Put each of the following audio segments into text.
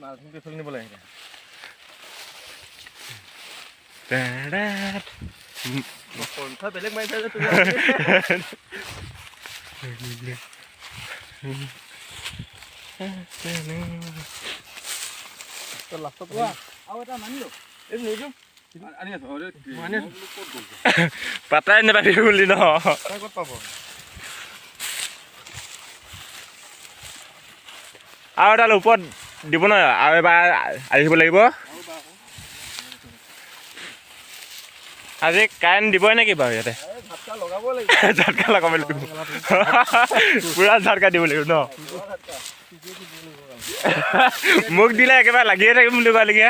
মালখিনি পেছল নিব লাগে পন্থা বেলেগ মাৰিছা যে তুমি লাষ্টত আৰু এটা মানিলো এই নিদিওঁ আনি আছো পাতাই নাপাবি বুলি ন ক'ত পাব আৰু এডাল ওপৰত দিব নহয় আৰু এবাৰ আহিব লাগিব আজি কাৰেণ্ট দিবই নেকি বাৰু ইয়াতে ঝাটকা লগাব লাগিব পুৰা ঝাটকা দিব লাগিব ন মোক দিলে একেবাৰে লাগিয়ে থাকিম বুলি কোৱালৈকে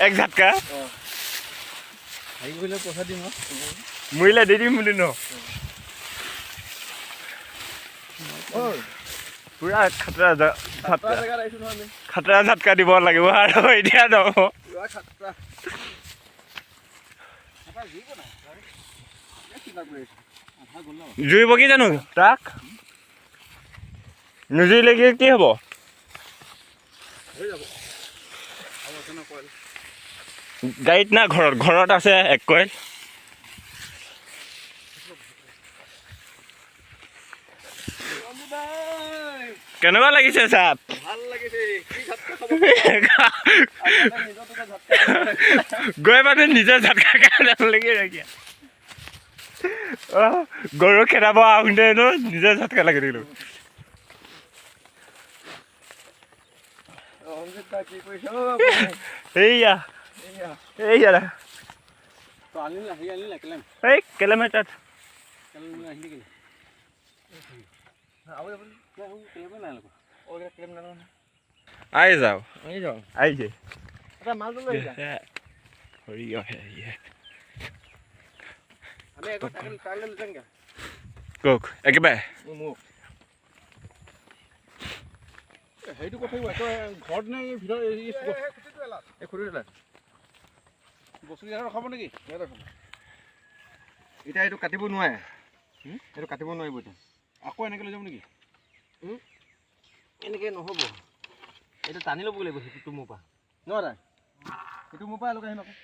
এক ঝাটকা পইচা দিম মৰিলে দি দিম বুলি ন পুৰা খাতৰা ঝাটকা দিব লাগিব আৰু এতিয়া ন জুইব কি জানো তাক নুজুৰিলে কি হ'ব গাড়ীত না ঘৰত আছে এক কইল কেনেকুৱা লাগিছে চাপ গৈ মানে নিজৰ ঝাটকা লাগি ৰাখিয়া গৰু খেদাব আহোঁতে নিজে ঝাটকা লাগি দিলো এইয়া কেলেম তাত আই যাও আই যে কক একেবাৰে সেইটো কথা ঘৰত নাই ভিতৰত বস্তু ৰখাব নেকি এতিয়া এইটো কাটিব নোৱাৰে এইটো কাটিব নোৱাৰিব এতিয়া আকৌ এনেকৈ লৈ যাব নেকি এনেকৈ নহ'ব এইটো টানি ল'ব লাগিব সেইটো মোৰ পৰা নোৱাৰে সেইটো মোৰ পৰা এনেকৈ আহিম আকৌ